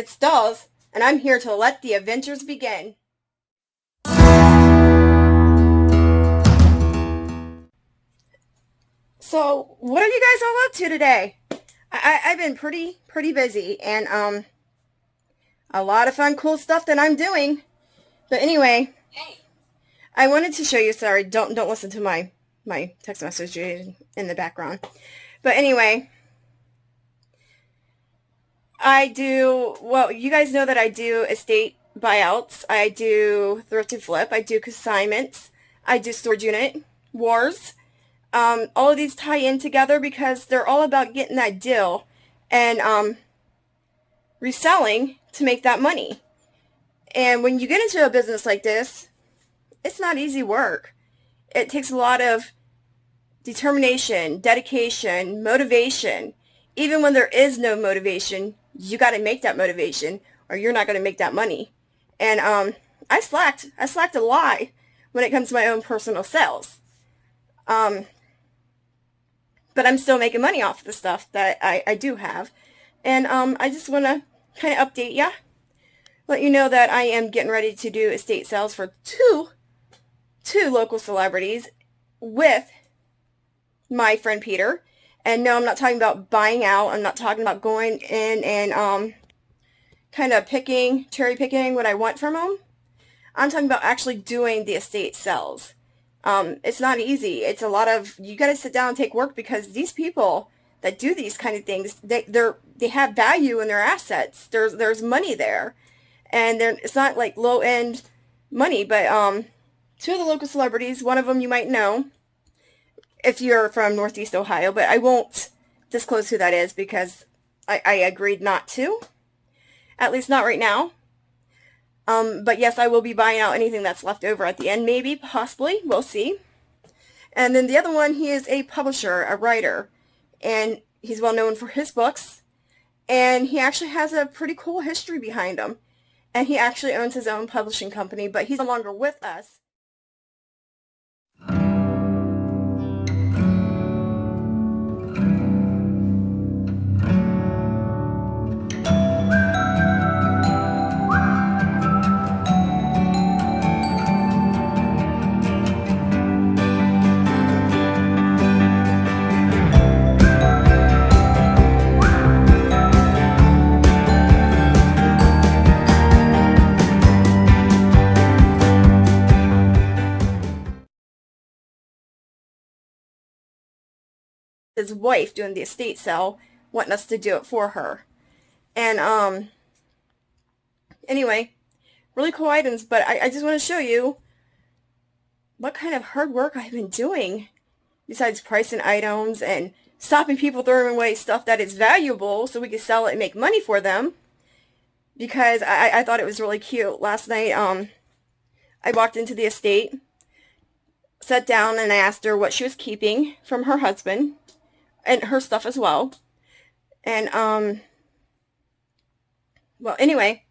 It's Dolls, and I'm here to let the adventures begin. So, what are you guys all up to today? I've been pretty busy, and a lot of fun, cool stuff that I'm doing. But anyway, I wanted to show you. Sorry, don't listen to my text message in the background. But anyway, well, you guys know that I do estate buyouts. I do thrift and flip. I do consignments. I do storage unit wars. All of these tie in together because they're all about getting that deal and reselling to make that money. And when you get into a business like this, it's not easy work. It takes a lot of determination, dedication, motivation. Even when there is no motivation, you got to make that motivation or you're not going to make that money. And I slacked a lot when it comes to my own personal sales. But I'm still making money off the stuff that I do have. And I just want to kind of update ya. Let you know that I am getting ready to do estate sales for two local celebrities with my friend Peter. And no, I'm not talking about buying out. I'm not talking about going in and kind of cherry picking what I want from them. I'm talking about actually doing the estate sales. It's not easy. It's a lot of, you got to sit down and take work because these people that do these kind of things, they have value in their assets. There's money there. And it's not like low-end money, but two of the local celebrities, one of them you might know if you're from Northeast Ohio, but I won't disclose who that is because I agreed not to, at least not right now. But yes, I will be buying out anything that's left over at the end, maybe, possibly, we'll see. And then the other one, he is a publisher, a writer, and he's well known for his books, and he actually has a pretty cool history behind him. And he actually owns his own publishing company, but he's no longer with us. His wife doing the estate sale, wanting us to do it for her. And anyway, really cool items, but I just want to show you what kind of hard work I've been doing besides pricing items and stopping people throwing away stuff that is valuable so we can sell it and make money for them, because I thought it was really cute. Last night I walked into the estate, sat down, and I asked her what she was keeping from her husband and her stuff as well. And, well, anyway,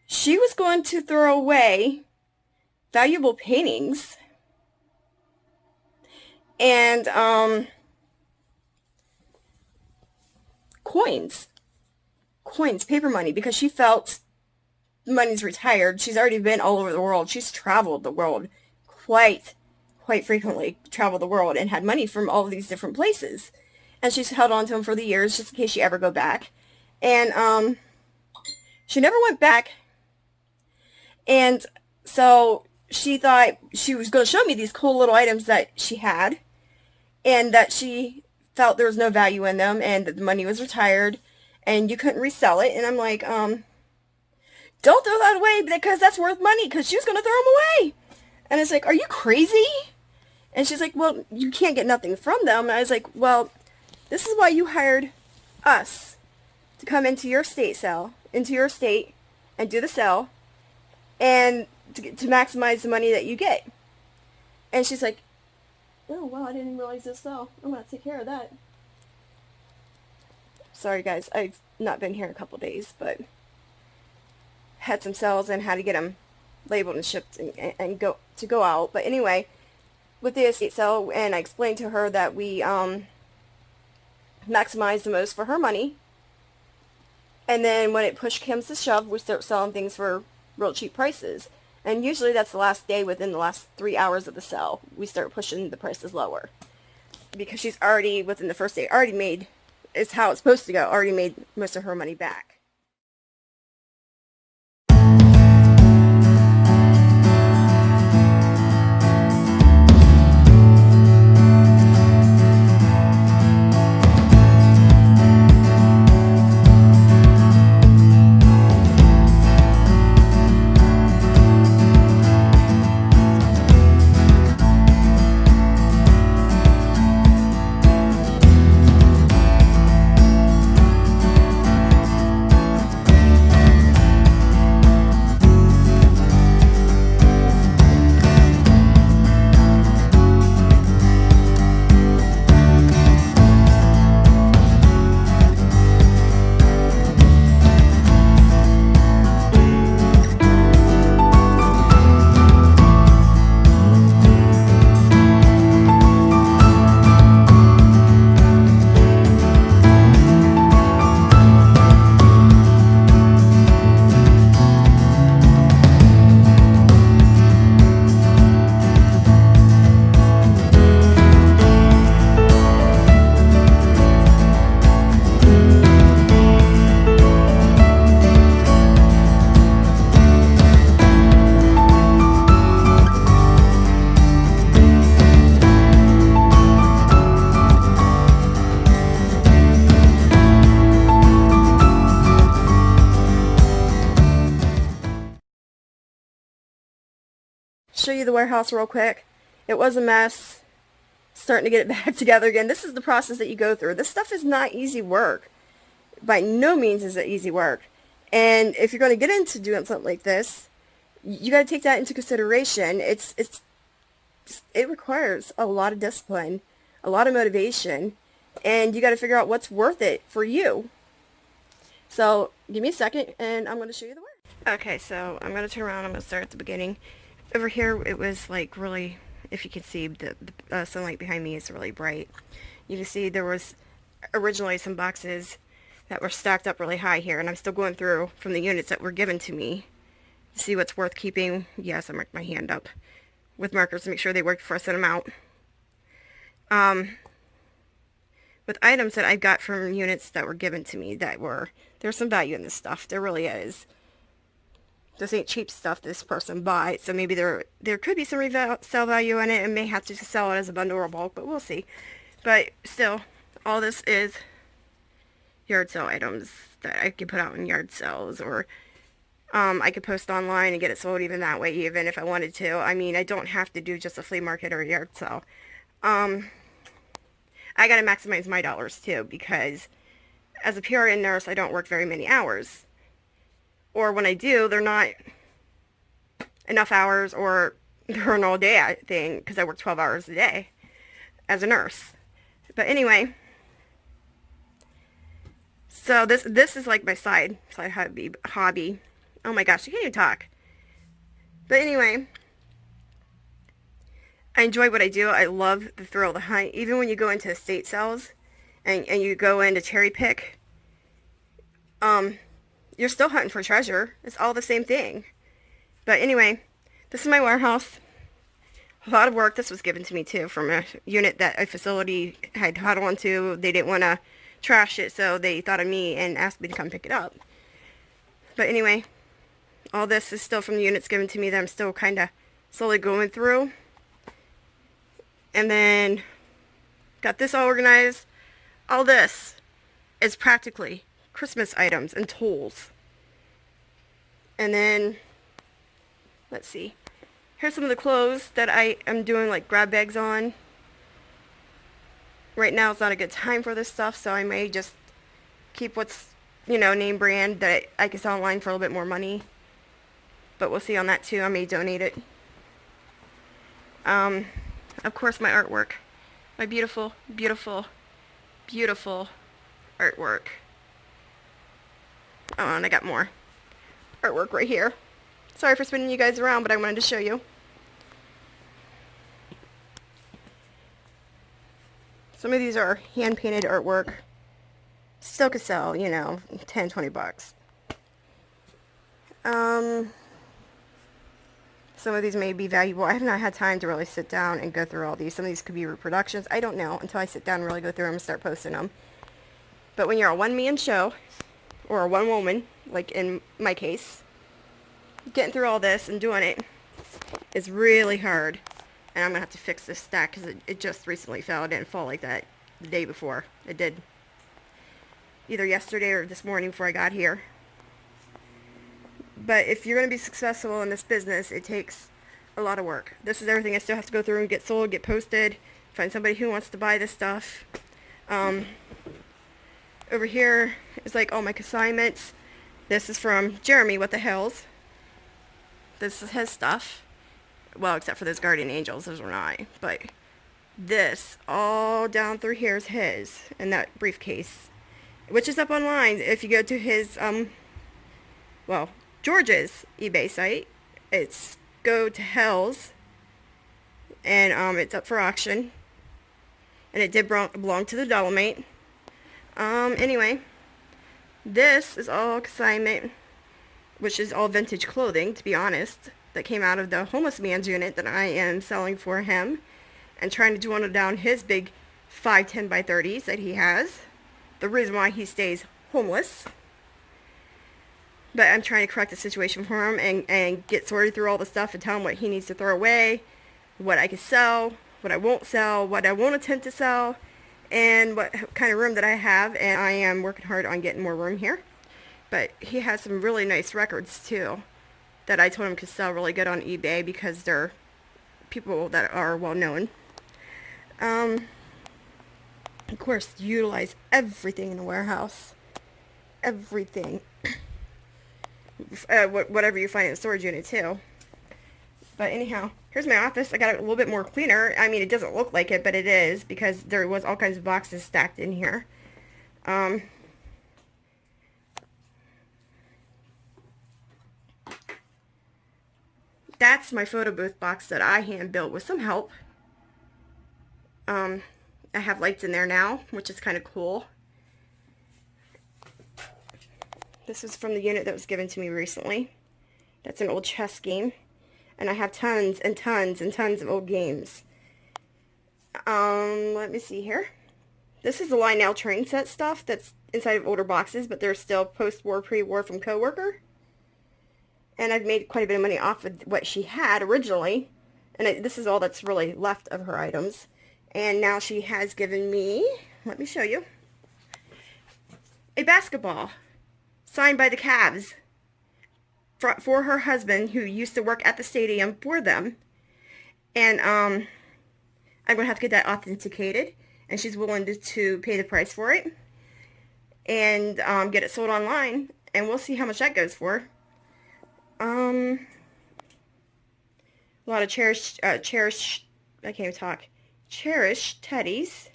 she was going to throw away valuable paintings and, coins, paper money, because she felt the money's retired. She's already been all over the world. She's traveled the world quite frequently, traveled the world and had money from all of these different places. And she's held on to them for the years just in case she ever go back. And she never went back. And so she thought she was going to show me these cool little items that she had and that she felt there was no value in them and that the money was retired and you couldn't resell it. And I'm like, don't throw that away because that's worth money, because she was going to throw them away. And it's like, are you crazy? And she's like, well, you can't get nothing from them. And I was like, well, this is why you hired us to come into your estate and do the sale and to maximize the money that you get. And she's like, oh, well, I didn't realize this, so I'm going to take care of that. Sorry, guys, I've not been here in a couple days, but had some sales and had to get them labeled and shipped and go out. But anyway, with the estate sale, and I explained to her that we maximize the most for her money, And then when it push comes to shove, we start selling things for real cheap prices. And usually that's the last day within the last 3 hours of the sale. We start pushing the prices lower. Because she's already, within the first day, already made, is how it's supposed to go, already made most of her money back. Show you the warehouse real quick. It was a mess. Starting to get it back together again. This is the process that you go through. This stuff is not easy work. By no means is it easy work. And if you're going to get into doing something like this, you got to take that into consideration. It requires a lot of discipline, a lot of motivation, and you got to figure out what's worth it for you. So give me a second and I'm going to show you the work. Okay, so I'm going to turn around. I'm going to start at the beginning. Over here it was like really, if you can see, the sunlight behind me is really bright. You can see there was originally some boxes that were stacked up really high here, and I'm still going through from the units that were given to me to see what's worth keeping. Yes, I marked my hand up with markers to make sure they worked before I sent them out. With items that I got from units that were given to me, there's some value in this stuff. There really is. This ain't cheap stuff this person bought, so maybe there could be some resale value in it, and may have to sell it as a bundle or bulk, but we'll see. But still, all this is yard sale items that I could put out in yard sales, or I could post online and get it sold even that way, even if I wanted to. I mean, I don't have to do just a flea market or a yard sale. I gotta maximize my dollars too, because as a PRN nurse, I don't work very many hours. Or when I do, they're not enough hours, or they're an all-day thing, because I work 12 hours a day as a nurse. But anyway, so this is like my side hobby. Oh my gosh, I can't even talk. But anyway, I enjoy what I do. I love the thrill of the hunt. Even when you go into estate sales and you go in to cherry pick, you're still hunting for treasure. It's all the same thing. But anyway, this is my warehouse. A lot of work. This was given to me too from a unit that a facility had huddled onto. They didn't want to trash it, so they thought of me and asked me to come pick it up. But anyway, all this is still from the units given to me that I'm still kind of slowly going through. And then got this all organized. All this is practically Christmas items and tools. And then, let's see. Here's some of the clothes that I am doing like grab bags on. Right now it's not a good time for this stuff, so I may just keep what's, name brand that I can sell online for a little bit more money. But we'll see on that too. I may donate it. Of course, my artwork. My beautiful, beautiful, beautiful artwork. Oh, and I got more artwork right here. Sorry for spinning you guys around, but I wanted to show you. Some of these are hand-painted artwork. Still could sell, you know, 10, 20 bucks. Some of these may be valuable. I have not had time to really sit down and go through all these. Some of these could be reproductions. I don't know until I sit down and really go through them and start posting them. But when you're a one-man show, or a one-woman, like in my case, getting through all this and doing it is really hard. And I'm going to have to fix this stack because it just recently fell. It didn't fall like that the day before. It did either yesterday or this morning before I got here. But if you're going to be successful in this business, it takes a lot of work. This is everything I still have to go through and get sold, get posted, find somebody who wants to buy this stuff. Over here is like all my consignments. This is from Jeremy, What the Hells. This is his stuff. Well, except for those guardian angels, those are not. But this, all down through here is his, in that briefcase. Which is up online. If you go to his, George's eBay site, it's Go to Hells. And it's up for auction. And it did belong to the Dolomite. Anyway, this is all consignment, which is all vintage clothing, to be honest, that came out of the homeless man's unit that I am selling for him and trying to dwindle down his big 5, 10 by 30s that he has. The reason why he stays homeless. But I'm trying to correct the situation for him and get sorted through all the stuff and tell him what he needs to throw away, what I can sell, what I won't sell, what I won't attempt to sell, and what kind of room that I have. And I am working hard on getting more room here. But he has some really nice records too that I told him could sell really good on eBay because they're people that are well known. Of course, utilize everything in the warehouse. Everything. Whatever you find in the storage unit too. But anyhow, here's my office. I got it a little bit more cleaner. I mean, it doesn't look like it, but it is because there was all kinds of boxes stacked in here. That's my photo booth box that I hand built with some help. I have lights in there now, which is kind of cool. This is from the unit that was given to me recently. That's an old chess game. And I have tons and tons and tons of old games. Let me see here. This is the Lionel train set stuff that's inside of older boxes, but they're still post-war, pre-war from Coworker. And I've made quite a bit of money off of what she had originally. And this is all that's really left of her items. And now she has given me, let me show you, a basketball signed by the Cavs for her husband who used to work at the stadium for them. And I'm going to have to get that authenticated. And she's willing to pay the price for it. And get it sold online. And we'll see how much that goes for. A lot of cherished teddies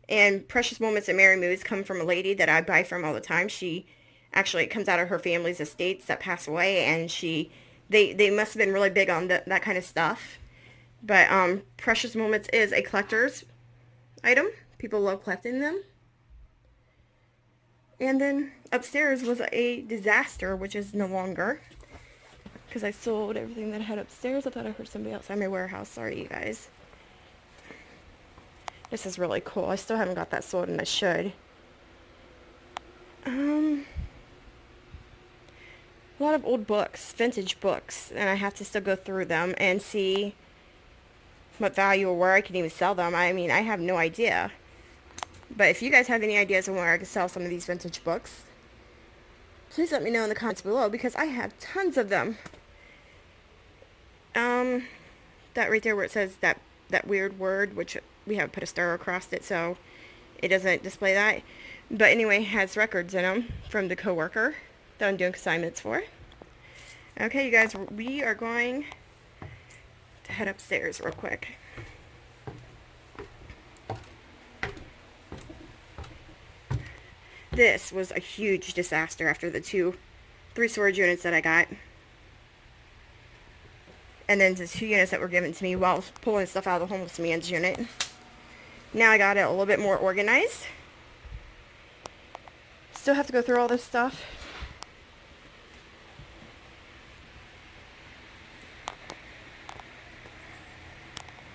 and precious moments and Mary Moods come from a lady that I buy from all the time. She actually comes out of her family's estates that pass away, and they must have been really big on that kind of stuff. But precious moments is a collector's item. People love collecting them. And then upstairs was a disaster, which is no longer. Because I sold everything that I had upstairs. I thought I heard somebody outside my warehouse. Sorry, you guys. This is really cool. I still haven't got that sold, and I should. A lot of old books, vintage books, and I have to still go through them and see what value or where I can even sell them. I mean, I have no idea. But if you guys have any ideas on where I can sell some of these vintage books, please let me know in the comments below, because I have tons of them. That right there where it says that weird word, which we have put a star across it so it doesn't display that. But anyway, it has records in them from the Coworker that I'm doing consignments for. Okay, you guys, we are going to head upstairs real quick. This was a huge disaster after the 3 storage units that I got. And then the 2 units that were given to me while pulling stuff out of the homeless man's unit. Now I got it a little bit more organized. still have to go through all this stuff.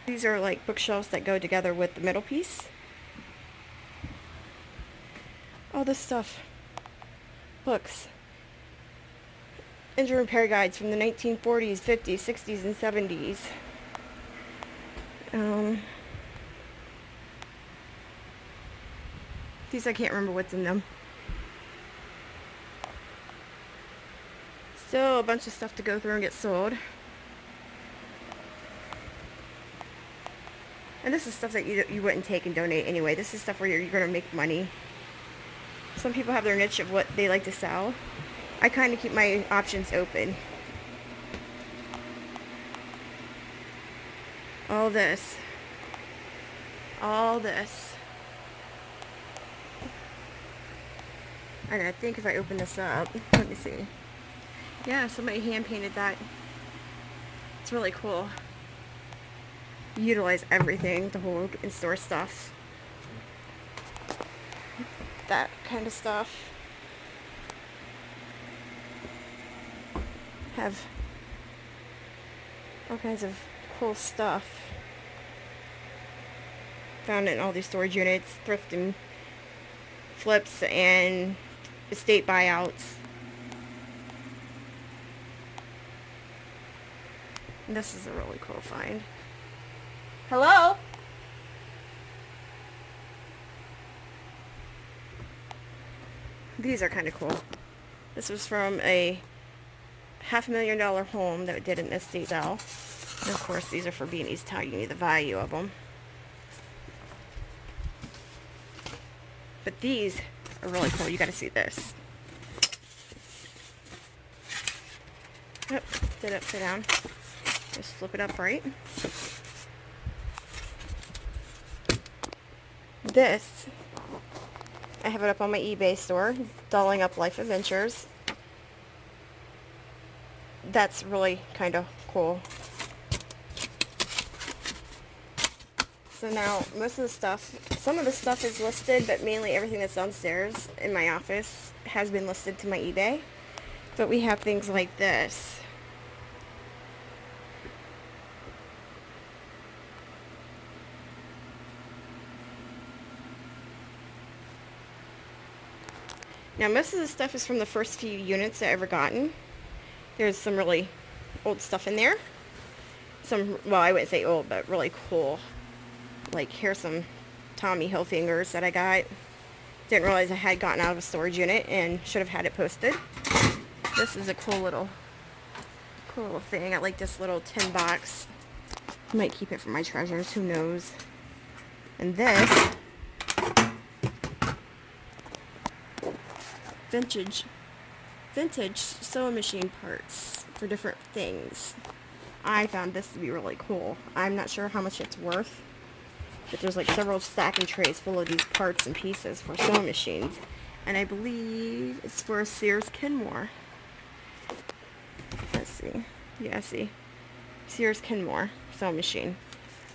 These are like bookshelves that go together with the middle piece. All this stuff. Books. Engine repair guides from the 1940s, 50s, 60s, and 70s. These I can't remember what's in them. Still a bunch of stuff to go through and get sold. And this is stuff that you wouldn't take and donate anyway. This is stuff where you're going to make money. Some people have their niche of what they like to sell. I kind of keep my options open. All this. All this. And I think if I open this up, let me see. Yeah, somebody hand painted that. It's really cool. Utilize everything to hold and store stuff. That kind of stuff. Have all kinds of cool stuff. Found it in all these storage units, thrift and flips, and estate buyouts. And this is a really cool find. Hello? These are kind of cool. This was from a $500,000 home that did an estate sale. And of course, these are for beanies, telling you the value of them. But these are really cool. You got to see this. Yep, did it upside down. Just flip it up right. This, I have it up on my eBay store, Dolling Up Life Adventures. That's really kind of cool. So now, most of the stuff, some of the stuff is listed, but mainly everything that's downstairs in my office has been listed to my eBay. But we have things like this. Now, most of the stuff is from the first few units I've ever gotten. There's some really old stuff in there. Some, well, I wouldn't say old, but really cool. Like, here's some Tommy Hilfigers that I got. Didn't realize I had gotten out of a storage unit and should have had it posted. This is a cool little thing. I like this little tin box. I might keep it for my treasures, who knows. And this, vintage sewing machine parts for different things. I found this to be really cool. I'm not sure how much it's worth, but there's like several stacking trays full of these parts and pieces for sewing machines. And I believe it's for a Sears Kenmore. Let's see. Yeah, see. Sears Kenmore sewing machine.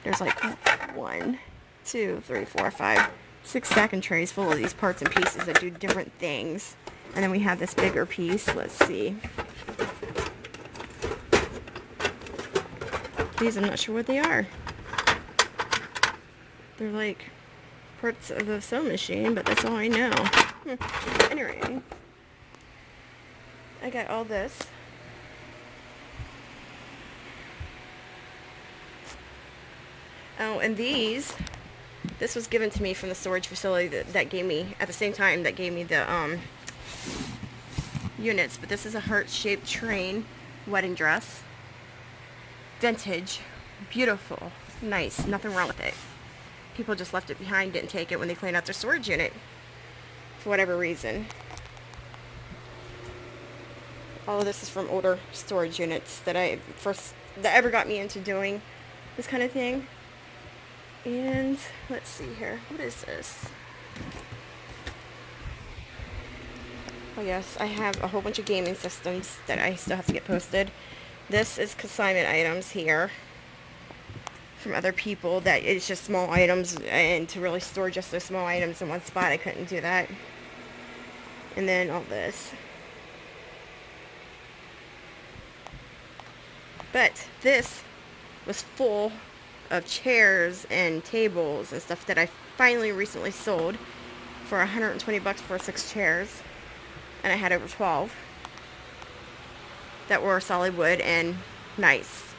There's like 1, 2, 3, 4, 5, 6 stacking trays full of these parts and pieces that do different things. And then we have this bigger piece. Let's see. These, I'm not sure what they are. They're like parts of a sewing machine, but that's all I know. Anyway, I got all this. Oh, and this was given to me from the storage facility that gave me, at the same time, that gave me the units. But this is a heart-shaped train wedding dress. Vintage. Beautiful. Nice. Nothing wrong with it. People just left it behind, didn't take it when they cleaned out their storage unit. For whatever reason. All of this is from older storage units that ever got me into doing this kind of thing. And let's see here. What is this? Oh yes, I have a whole bunch of gaming systems that I still have to get posted. This is consignment items here from other people that it's just small items, and to really store just those small items in one spot, I couldn't do that. And then all this. But this was full of chairs and tables and stuff that I finally recently sold for 120 bucks for 6 chairs. And I had over 12 that were solid wood and nice.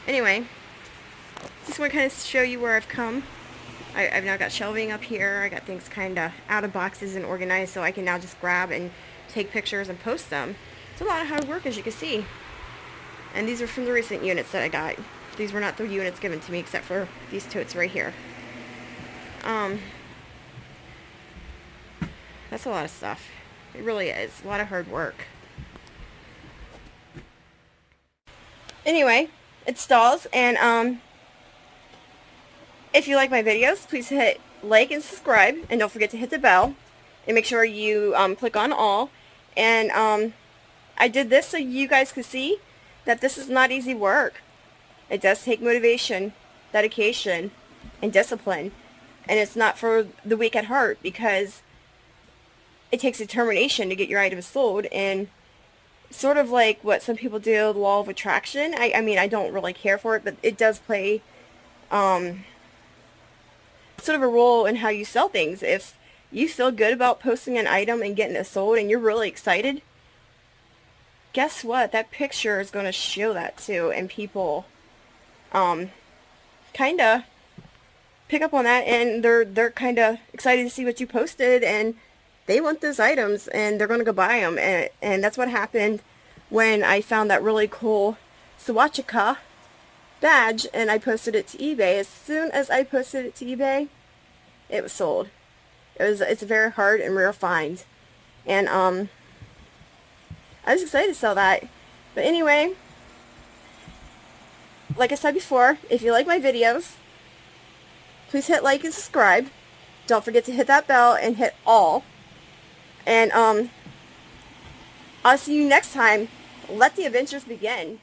Anyway, just want to kind of show you where I've come. I've now got shelving up here. I got things kind of out of boxes and organized, so I can now just grab and take pictures and post them. It's a lot of hard work, as you can see. And these are from the recent units that I got. These were not the units given to me, except for these totes right here. That's a lot of stuff. It really is. A lot of hard work. Anyway, it stalls, and if you like my videos, please hit like and subscribe, and don't forget to hit the bell, and make sure you click on all. And I did this so you guys could see that this is not easy work. It does take motivation, dedication, and discipline, and it's not for the weak at heart, because it takes determination to get your items sold. And sort of like what some people do, the law of attraction. I mean, I don't really care for it, but it does play sort of a role in how you sell things. If you feel good about posting an item and getting it sold, and you're really excited, guess what? That picture is going to show that too, and people kind of pick up on that, and they're kind of excited to see what you posted, and they want those items, and they're going to go buy them. And that's what happened when I found that really cool Swastika badge, and I posted it to eBay. As soon as I posted it to eBay, it was sold. It's a very hard and rare find, and I was excited to sell that. But anyway, like I said before, if you like my videos, please hit like and subscribe. Don't forget to hit that bell and hit all. And I'll see you next time. Let the adventures begin.